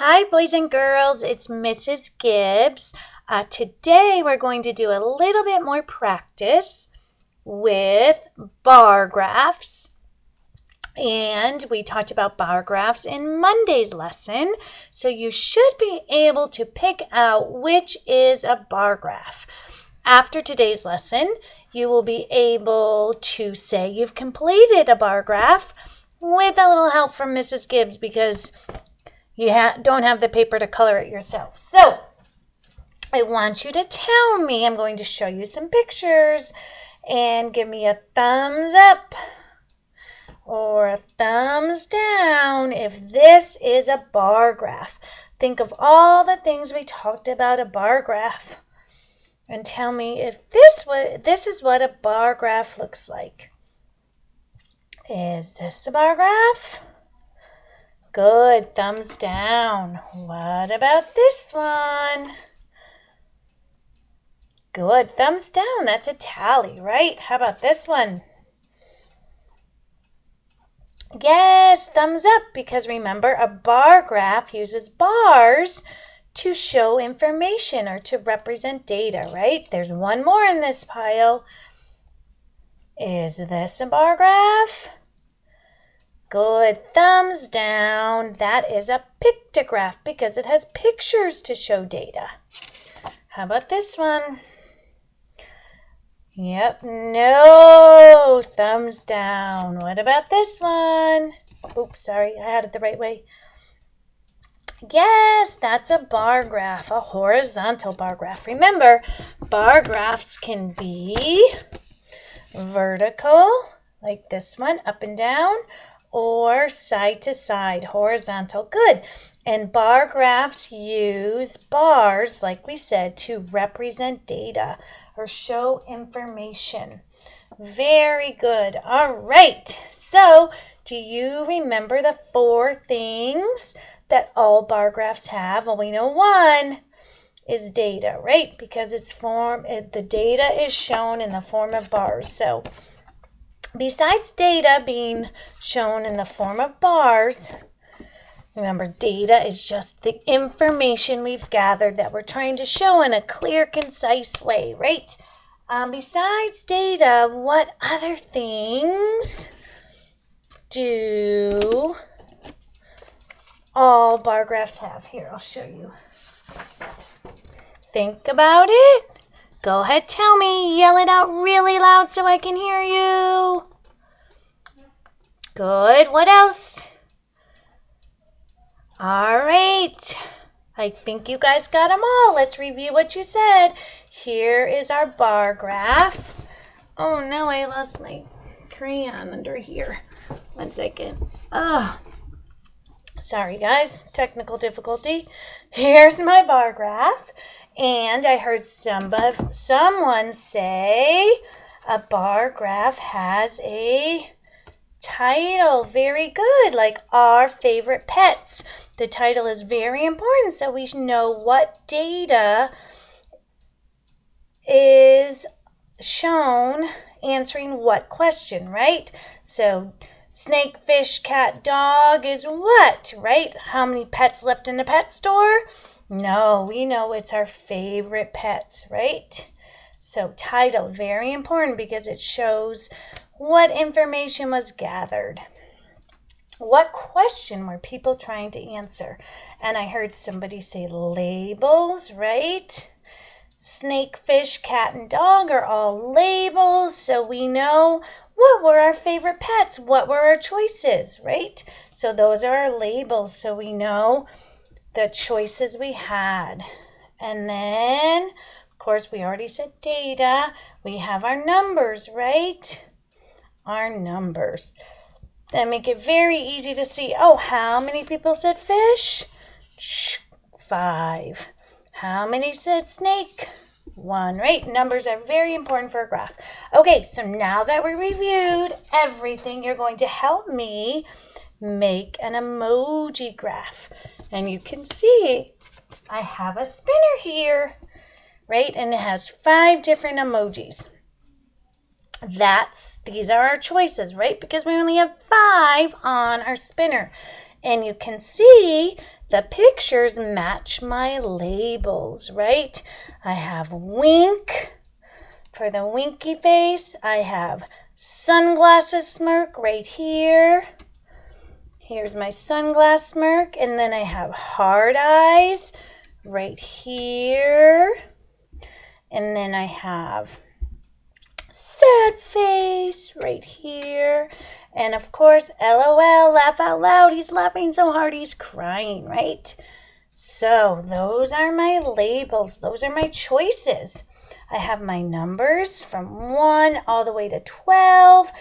Hi, boys and girls. It's Mrs. Gibbs. Today we're going to do a little bit more practice with bar graphs. And we talked about bar graphs in Monday's lesson. So you should be able to pick out which is a bar graph. After today's lesson, you will be able to say you've completed a bar graph with a little help from Mrs. Gibbs because you don't have the paper to color it yourself. So I want you to tell me, I'm going to show you some pictures, and give me a thumbs up or a thumbs down if this is a bar graph. Think of all the things we talked about a bar graph and tell me if this is what a bar graph looks like. Is this a bar graph? Good, thumbs down. What about this one? Good, thumbs down. That's a tally, right? How about this one? Yes, thumbs up, because remember, a bar graph uses bars to show information or to represent data, right? There's one more in this pile. Is this a bar graph? Good, thumbs down. That is a pictograph because it has pictures to show data. How about this one? Yep, no, thumbs down. What about this one? Oops, sorry, I had it the right way. Yes, that's a bar graph, a horizontal bar graph. Remember, bar graphs can be vertical, like this one, up and down, or side to side, horizontal. Good. And bar graphs use bars, like we said, to represent data or show information. Very good. All right. So, do you remember the 4 things that all bar graphs have? Well, we know one is data, right? Because the data is shown in the form of bars. So, besides data being shown in the form of bars, remember, data is just the information we've gathered that we're trying to show in a clear, concise way, right? Besides data, what other things do all bar graphs have? Here, I'll show you. Think about it. Go ahead, tell me. Yell it out really loud so I can hear you. Good. What else? All right. I think you guys got them all. Let's review what you said. Here is our bar graph. Oh, no, I lost my crayon under here. 1 second. Oh, sorry, guys. Technical difficulty. Here's my bar graph. And I heard someone say a bar graph has a title. Very good, like our favorite pets. The title is very important so we know what data is shown answering what question, right? So snake, fish, cat, dog is what, right? How many pets left in the pet store? No, we know it's our favorite pets, right? So title, very important because it shows what information was gathered. What question were people trying to answer? And I heard somebody say labels, right? Snake, fish, cat, and dog are all labels, so we know what were our favorite pets, what were our choices, right? So those are our labels, so we know the choices we had. And then, of course, we already said data. We have our numbers, right? Our numbers. That make it very easy to see. Oh, how many people said fish? 5. How many said snake? 1, right? Numbers are very important for a graph. Okay, so now that we reviewed everything, you're going to help me make an emoji graph. And you can see I have a spinner here, right? And it has 5 different emojis. These are our choices, right? Because we only have 5 on our spinner. And you can see the pictures match my labels, right? I have wink for the winky face. I have sunglasses smirk right here. Here's my sunglass smirk. And then I have hard eyes right here. And then I have sad face right here. And of course, LOL, laugh out loud. He's laughing so hard he's crying, right? So those are my labels. Those are my choices. I have my numbers from 1 all the way to 12.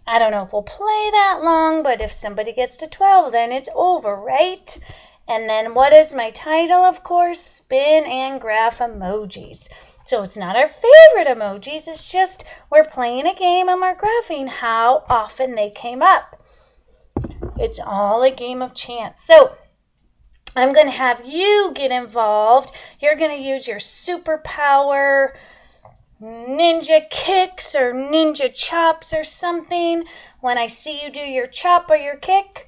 I don't know if we'll play that long, but if somebody gets to 12, then it's over, right? And then what is my title? Of course, spin and graph emojis. So it's not our favorite emojis. It's just we're playing a game and we're graphing how often they came up. It's all a game of chance. So I'm going to have you get involved. You're going to use your superpower ninja kicks or ninja chops or something. When I see you do your chop or your kick,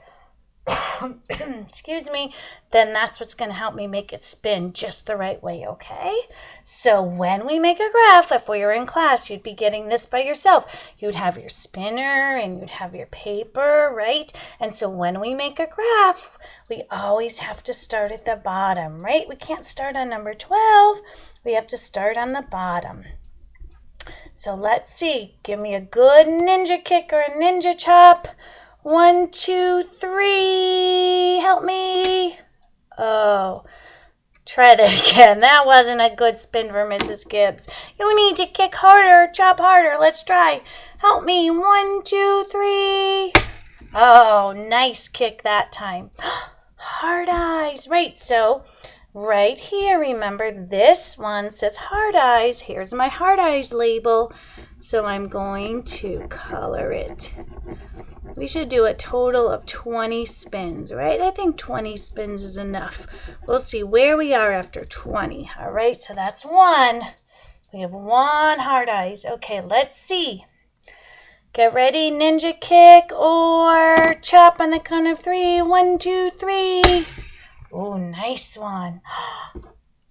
excuse me, then that's what's going to help me make it spin just the right way, okay? So when we make a graph, if we were in class, you'd be getting this by yourself. You'd have your spinner and you'd have your paper, right? And so when we make a graph, we always have to start at the bottom, right? We can't start on number 12. We have to start on the bottom. So let's see. Give me a good ninja kick or a ninja chop. 1, 2, 3. Help me. Oh, try that again. That wasn't a good spin for Mrs. Gibbs. You need to kick harder, chop harder. Let's try. Help me. 1, 2, 3. Oh, nice kick that time. Hard eyes. Right, so right here, remember this one says hard eyes. Here's my hard eyes label. So I'm going to color it. We should do a total of 20 spins, right? I think 20 spins is enough. We'll see where we are after 20. All right, so that's 1. We have 1 hard eyes. Okay, let's see. Get ready, ninja kick or chop on the count of 3. 1, 2, 3. Oh, nice one.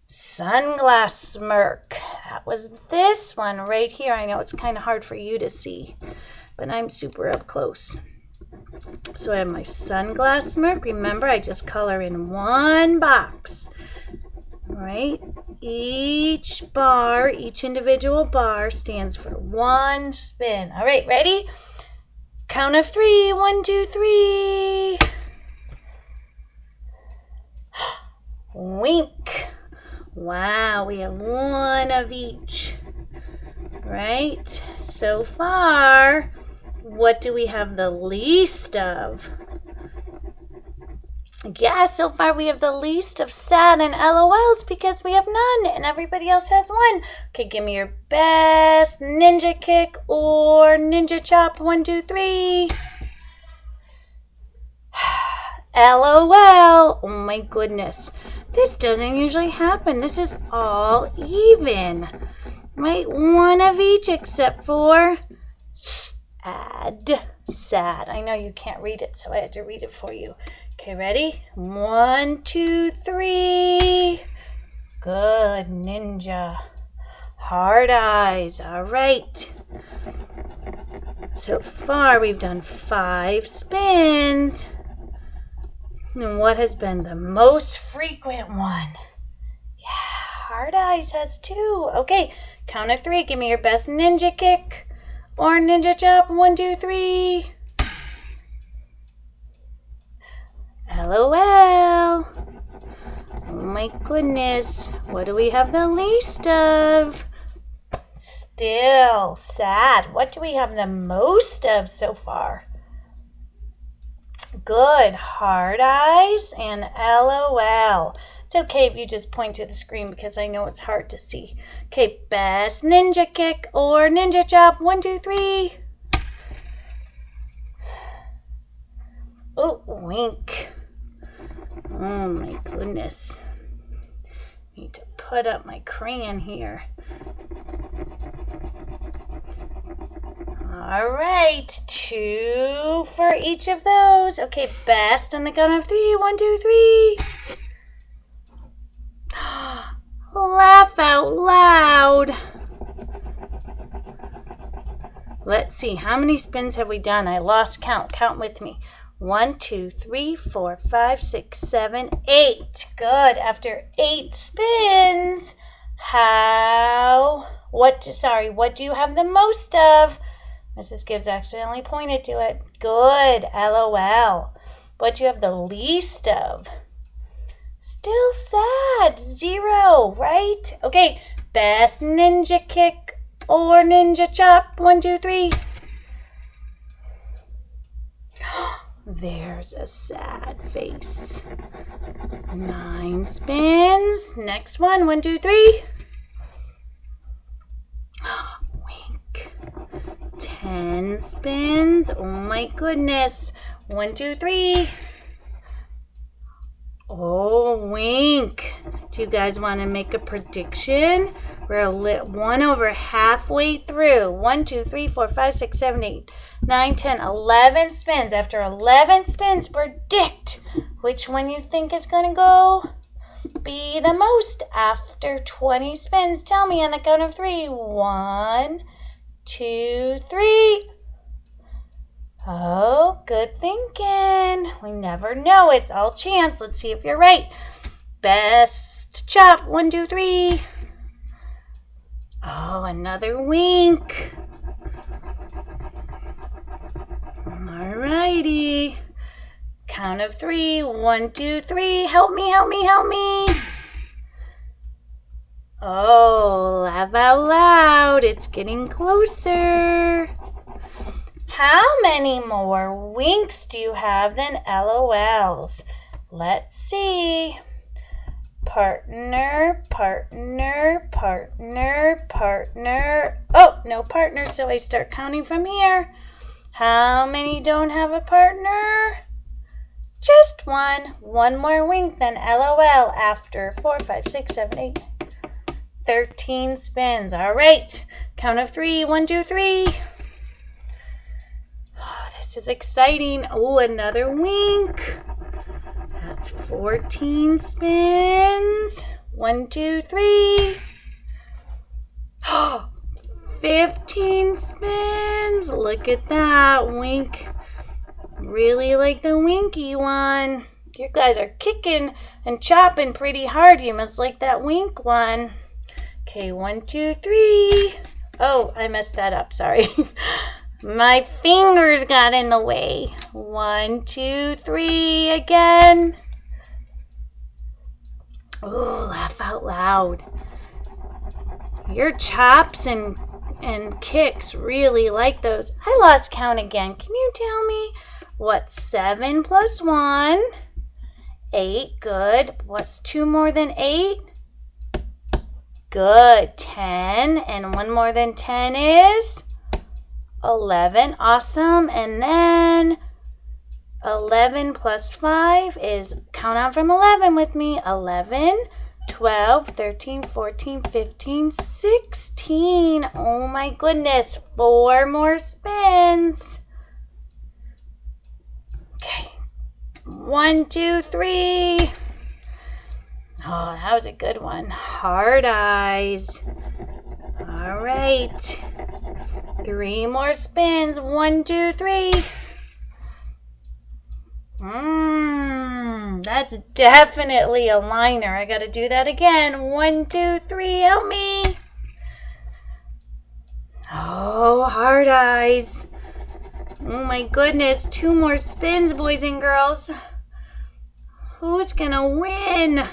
Sunglass smirk. That was this one right here. I know it's kind of hard for you to see, but I'm super up close. So I have my sunglass smirk. Remember, I just color in 1 box, right? Each bar, each individual bar stands for 1 spin. All right, ready? Count of 3. 1, 2, 3. Wink. Wow, we have 1 of each, right? So far, what do we have the least of? Yeah, so far we have the least of sad and LOLs because we have none and everybody else has 1. Okay, give me your best ninja kick or ninja chop. 1, 2, 3. LOL. Oh my goodness. This doesn't usually happen. This is all even. Right? 1 of each except for sad. Sad. I know you can't read it, so I had to read it for you. Okay, ready? 1, 2, 3. Good, ninja. Hard eyes. All right. So far, we've done 5 spins. And what has been the most frequent one? Yeah, hard eyes has 2. Okay, count of 3. Give me your best ninja kick or ninja chop. 1, 2, 3. LOL. Oh my goodness. What do we have the least of? Still sad. What do we have the most of so far? Good. Hard eyes and LOL. It's okay if you just point to the screen because I know it's hard to see. Okay, best ninja kick or ninja chop. 1, 2, 3. Oh, wink. Oh my goodness. Need to put up my crayon here. All right, 2 for each of those. Okay, best on the count of 3. 1, 2, 3. Laugh out loud. Let's see, how many spins have we done? I lost count. Count with me. 1, 2, 3, 4, 5, 6, 7, 8. Good. After 8 spins, what do you have the most of? Mrs. Gibbs accidentally pointed to it. Good. LOL. What do you have the least of? Still sad. 0, right? Okay. Best ninja kick or ninja chop. 1, 2, 3. There's a sad face. 9 spins. Next one. 1, 2, 3. Wink. 10 spins. Oh my goodness. 1, 2, 3. Oh, wink. Do you guys want to make a prediction? We're 1 over halfway through. 1, 2, 3, 4, 5, 6, 7, 8, 9, 10, 11 spins. After 11 spins, predict which one you think is going to go be the most after 20 spins. Tell me on the count of 3. 1, 2, 3. Oh, good thinking. We never know. It's all chance. Let's see if you're right. Best chop. 1, 2, 3. Oh, another wink. Alrighty. Count of 3. 1, 2, 3. Help me, help me, help me. Oh, laugh out loud. It's getting closer. How many more winks do you have than LOLs? Let's see. Partner, partner, partner, partner. Oh, no partner, so I start counting from here. How many don't have a partner? Just 1. 1 more wink than LOL after 4, 5, 6, 7, 8, 13 spins. All right. Count of 3. 1, 2, 3. Oh, this is exciting. Oh, another wink. That's 14 spins. 1, 2, 3. Oh, 15 spins. Look at that wink. Really like the winky one. You guys are kicking and chopping pretty hard. You must like that wink one. Okay, 1, 2, 3. Oh, I messed that up. Sorry. My fingers got in the way. 1, 2, 3 again. Oh, laugh out loud. Your chops and kicks really like those. I lost count again. Can you tell me what's 7 plus 1? 8. Good. What's 2 more than 8? Good. 10. And 1 more than 10 is 11. Awesome. And then 11 plus 5 is, count out from 11 with me. 11, 12, 13, 14, 15, 16. Oh my goodness. 4 more spins. Okay. 1, 2, 3. Oh, that was a good one. Hard eyes. All right. 3 more spins. 1, 2, 3. That's definitely a liner. I got to do that again. 1, 2, 3. Help me. Oh, hard eyes. Oh my goodness. 2 more spins, boys and girls. Who's going to win?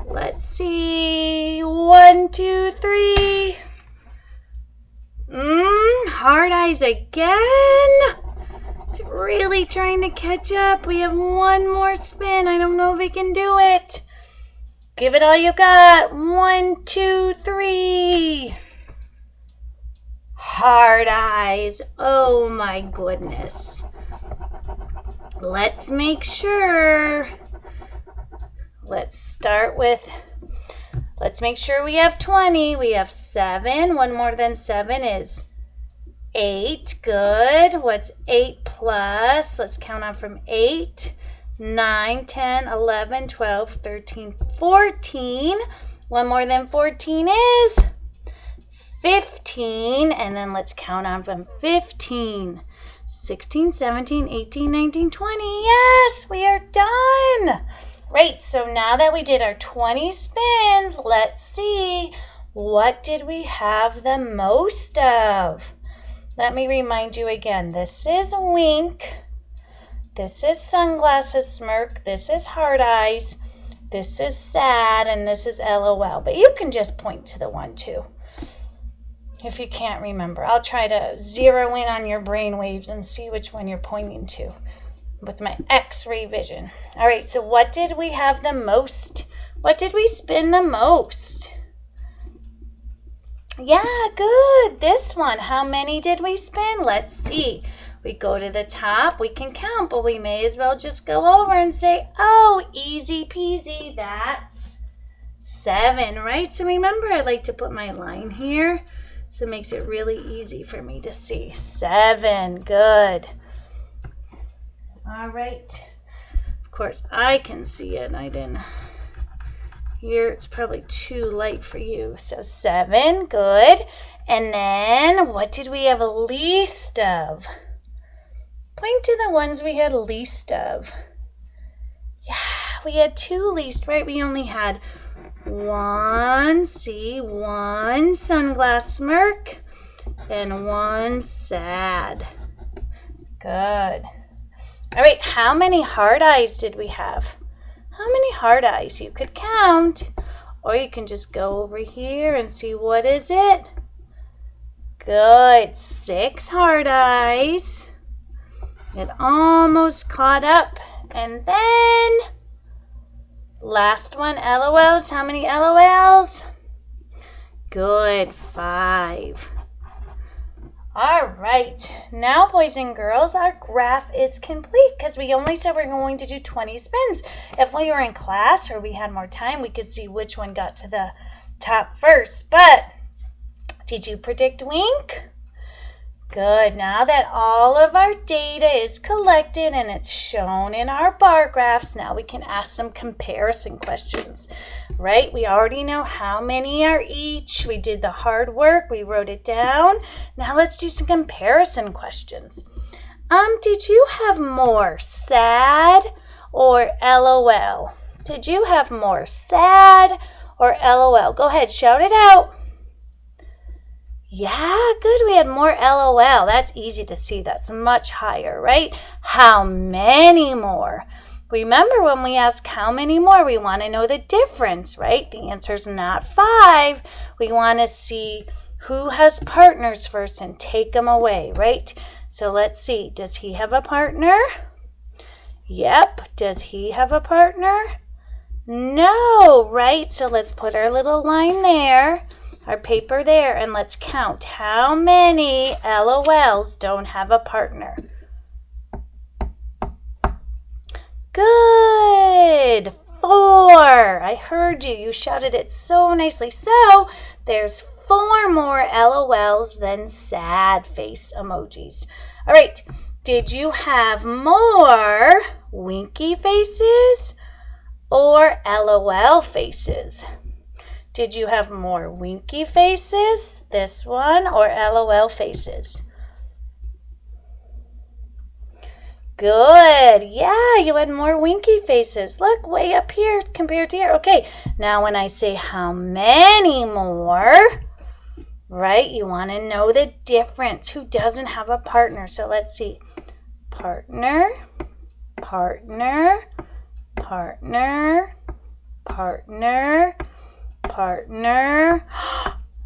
Let's see. 1, 2, 3. Hard eyes again. It's really trying to catch up. We have 1 more spin. I don't know if we can do it. Give it all you got. 1, 2, 3. Hard eyes. Oh my goodness. Let's make sure. Let's make sure we have 20. We have 7. 1 more than 7 is 8. Good. What's 8 plus? Let's count on from 8. 9, 10, 11, 12, 13, 14. One more than 14 is 15. And then let's count on from 15. 16, 17, 18, 19, 20. Yes, we are done. Great. So now that we did our 20 spins, let's see, what did we have the most of? Let me remind you again. This is wink. This is sunglasses smirk. This is hard eyes. This is sad. And this is LOL. But you can just point to the one too, if you can't remember. I'll try to zero in on your brain waves and see which one you're pointing to with my X-ray vision. All right, so what did we have the most? What did we spin the most? Yeah, good. This one. How many did we spin? Let's see. We go to the top. We can count, but we may as well just go over and say, oh, easy peasy. That's 7, right? So remember, I like to put my line here. So it makes it really easy for me to see. 7. Good. All right. Of course, I can see it. I didn't. Here, it's probably too light for you. So 7. Good. And then, what did we have least of? Point to the ones we had least of. Yeah, we had 2 least, right? We only had 1 sunglass smirk and 1 sad. Good. All right, how many hard eyes did we have? How many hard eyes? You could count, or you can just go over here and see what is it. Good. 6 hard eyes. It almost caught up. And then last one, LOLs. How many LOLs? Good, 5. All right. Now, boys and girls, our graph is complete because we only said we're going to do 20 spins. If we were in class or we had more time, we could see which one got to the top first. But did you predict wink? Good. Now that all of our data is collected and it's shown in our bar graphs, now we can ask some comparison questions, right? We already know how many are each. We did the hard work. We wrote it down. Now let's do some comparison questions. Did you have more sad or LOL? Did you have more sad or LOL? Go ahead, shout it out. Yeah, good. We had more LOL. That's easy to see. That's much higher, right? How many more? Remember when we ask how many more, we want to know the difference, right? The answer is not 5. We want to see who has partners first and take them away, right? So let's see. Does he have a partner? Yep. Does he have a partner? No, right? So let's put our little line there. Our paper there, and let's count how many LOLs don't have a partner. Good. 4. I heard you. You shouted it so nicely. So there's 4 more LOLs than sad face emojis. All right. Did you have more winky faces or LOL faces? Did you have more winky faces, this one, or LOL faces? Good. Yeah, you had more winky faces. Look, way up here compared to here. Okay, now when I say how many more, right, you want to know the difference. Who doesn't have a partner? So let's see. Partner, partner, partner, partner, partner.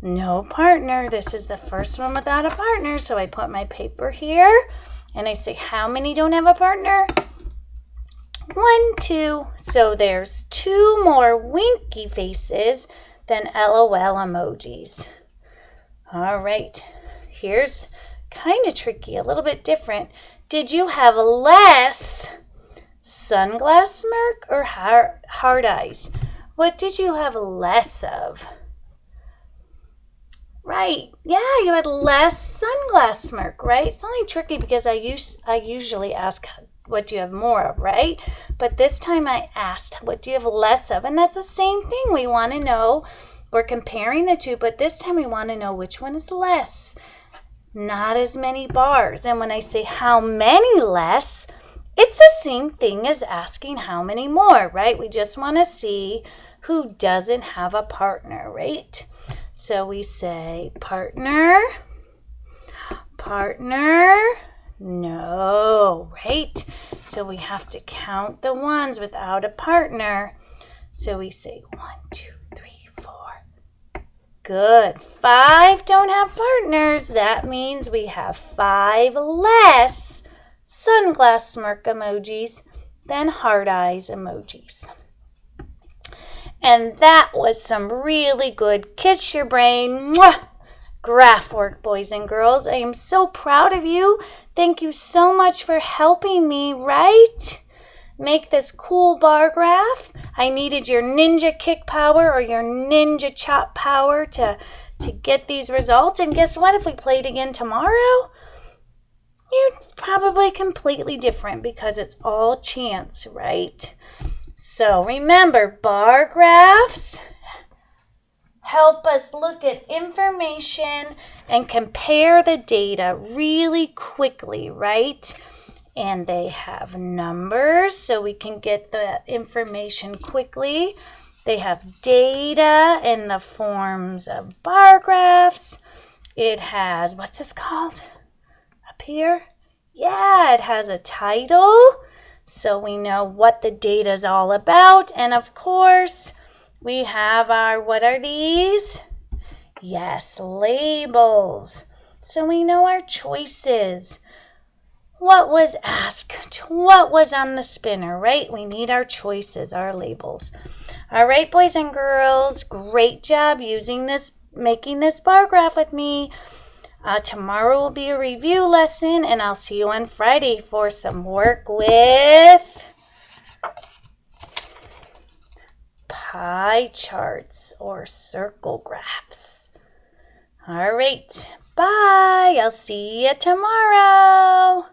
No partner. This is the first one without a partner. So I put my paper here and I say, how many don't have a partner? 1, 2. So there's 2 more winky faces than LOL emojis. All right. Here's kind of tricky, a little bit different. Did you have less sunglass smirk or hard eyes? What did you have less of? Right. Yeah, you had less sunglass smirk, right? It's only tricky because I usually ask what do you have more of, right? But this time I asked what do you have less of? And that's the same thing. We want to know, we're comparing the two, but this time we want to know which one is less. Not as many bars. And when I say how many less, it's the same thing as asking how many more, right? We just want to see who doesn't have a partner, right? So we say partner, partner, no, right? So we have to count the ones without a partner. So we say 1, 2, 3, 4. Good. 5 don't have partners. That means we have 5 less sunglass smirk emojis than heart eyes emojis. And that was some really good kiss your brain graph work, boys and girls. I am so proud of you. Thank you so much for helping me, right? Make this cool bar graph. I needed your ninja kick power or your ninja chop power to get these results. And guess what? If we played again tomorrow, it's probably completely different because it's all chance, right? So remember, bar graphs help us look at information and compare the data really quickly, right? And they have numbers so we can get the information quickly. They have data in the forms of bar graphs. It has, what's this called up here? Yeah, it has a title, so we know what the data is all about. And of course, we have our, what are these? Yes, labels. So we know our choices. What was asked? What was on the spinner, right? We need our choices, our labels. All right, boys and girls, great job making this bar graph with me. Tomorrow will be a review lesson, and I'll see you on Friday for some work with pie charts or circle graphs. All right, bye. I'll see you tomorrow.